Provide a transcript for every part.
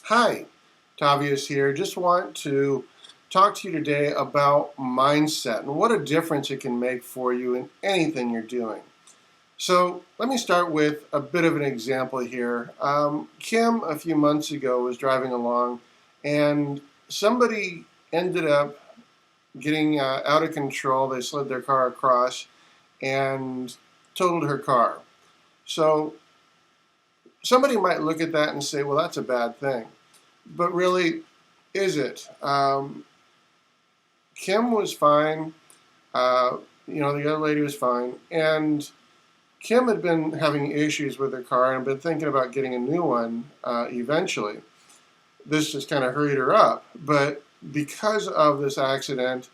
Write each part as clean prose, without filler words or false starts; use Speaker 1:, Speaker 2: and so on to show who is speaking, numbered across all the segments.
Speaker 1: Hi, Tavius here. Just want to talk to you today about mindset and what a difference it can make for you in anything you're doing. So, let me start with a bit of an example here. Kim, a few months ago, was driving along and somebody ended up getting out of control. They slid their car across and totaled her car. So, somebody might look at that and say, well, that's a bad thing. But really, is it? Kim was fine. The other lady was fine. And Kim had been having issues with her car and been thinking about getting a new one eventually. This just kind of hurried her up. But because of this accident,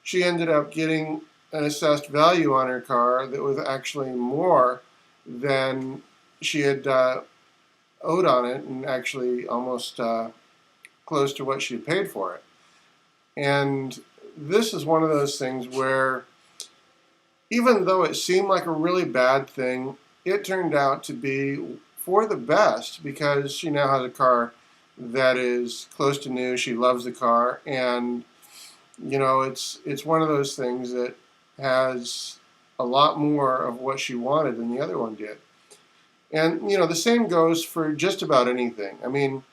Speaker 1: she ended up getting an assessed value on her car that was actually more than she had owed on it, and actually almost close to what she had paid for it. And this is one of those things where, even though it seemed like a really bad thing, it turned out to be for the best because she now has a car that is close to new. She loves the car, and it's one of those things that has a lot more of what she wanted than the other one did. And the same goes for just about anything. I mean,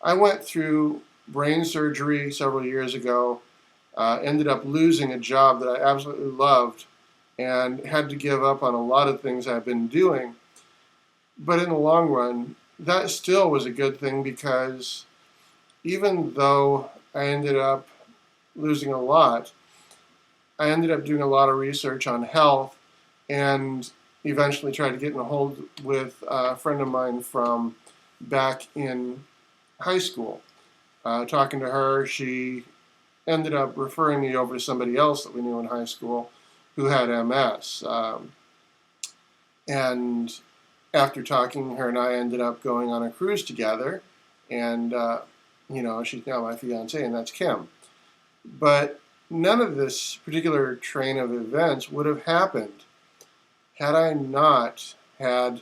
Speaker 1: I went through brain surgery several years ago, ended up losing a job that I absolutely loved, and had to give up on a lot of things I've been doing. But in the long run, that still was a good thing because even though I ended up losing a lot, I ended up doing a lot of research on health and eventually tried to get in a hold with a friend of mine from back in high school. Talking to her, she ended up referring me over to somebody else that we knew in high school who had MS. And after talking, her and I ended up going on a cruise together. And, she's now my fiance, and that's Kim. But none of this particular train of events would have happened had I not had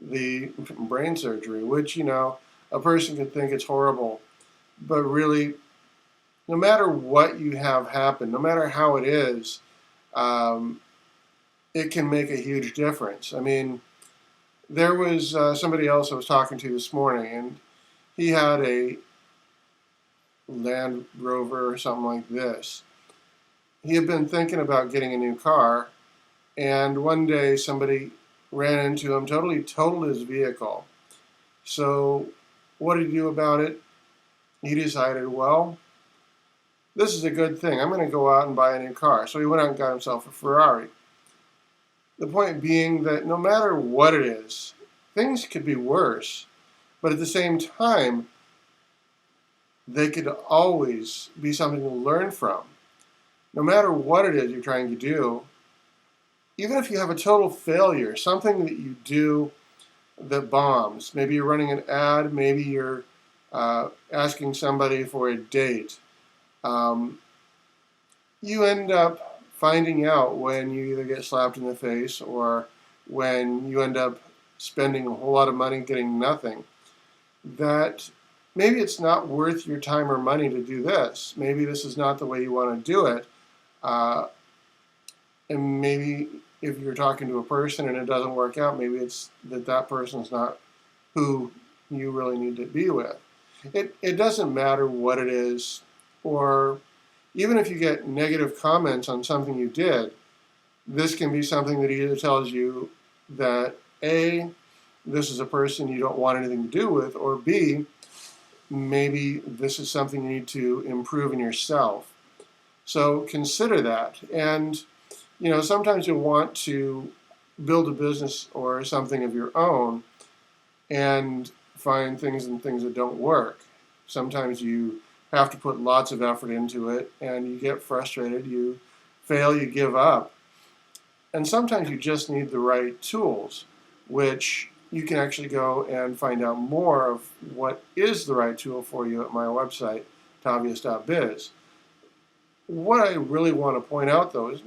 Speaker 1: the brain surgery, which, a person could think it's horrible. But really, no matter what you have happen, no matter how it is, it can make a huge difference. I mean, there was somebody else I was talking to this morning, and he had a Land Rover or something like this. He had been thinking about getting a new car, and one day somebody ran into him, totally totaled his vehicle. So what did he do about it? He decided, well, this is a good thing. I'm going to go out and buy a new car. So he went out and got himself a Ferrari. The point being that no matter what it is, things could be worse. But at the same time, they could always be something to learn from. No matter what it is you're trying to do, even if you have a total failure, something that you do that bombs, maybe you're running an ad, maybe you're asking somebody for a date, you end up finding out when you either get slapped in the face or when you end up spending a whole lot of money getting nothing, that maybe it's not worth your time or money to do this. Maybe this is not the way you want to do it. And maybe if you're talking to a person and it doesn't work out, maybe it's that person's not who you really need to be with. It doesn't matter what it is, or even if you get negative comments on something you did, this can be something that either tells you that A, this is a person you don't want anything to do with, or B, maybe this is something you need to improve in yourself. So consider that. And, sometimes you'll want to build a business or something of your own and find things that don't work. Sometimes you have to put lots of effort into it and you get frustrated, you fail, you give up. And sometimes you just need the right tools, which you can actually go and find out more of what is the right tool for you at my website, tavius.biz. What I really want to point out, though, is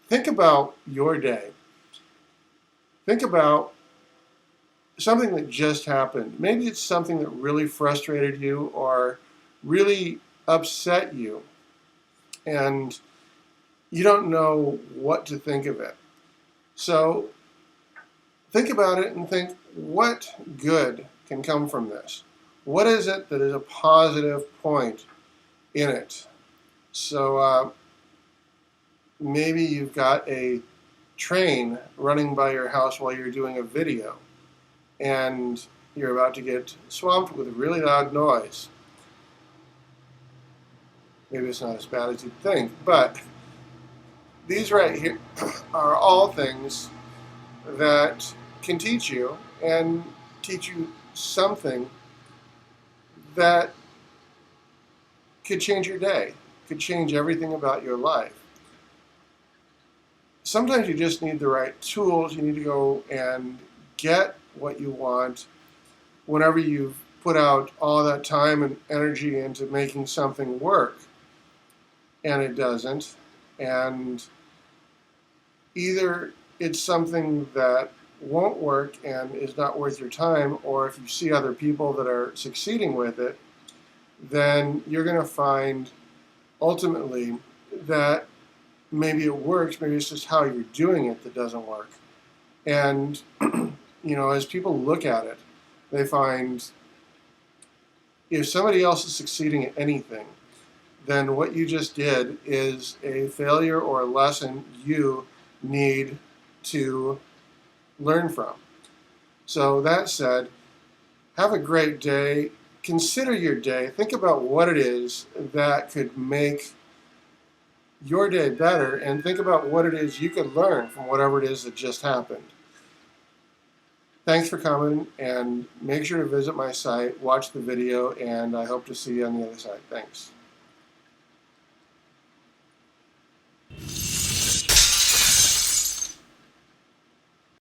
Speaker 1: think about your day. Think about something that just happened. Maybe it's something that really frustrated you or really upset you, and you don't know what to think of it. So think about it and think, what good can come from this? What is it that is a positive point in it? So maybe you've got a train running by your house while you're doing a video, and you're about to get swamped with a really loud noise. Maybe it's not as bad as you'd think, but these right here are all things that can teach you, and teach you something that could change your day, could change everything about your life. Sometimes you just need the right tools. You need to go and get what you want whenever you've put out all that time and energy into making something work and it doesn't. And either it's something that won't work and is not worth your time, or if you see other people that are succeeding with it, then you're going to find ultimately that maybe it works, maybe it's just how you're doing it that doesn't work. And as people look at it, they find if somebody else is succeeding at anything, then what you just did is a failure or a lesson you need to learn from. So that said, have a great day. Consider your day. Think about what it is that could make your day better, and think about what it is you could learn from whatever it is that just happened. Thanks for coming, and make sure to visit my site, watch the video, and I hope to see you on the other side. Thanks.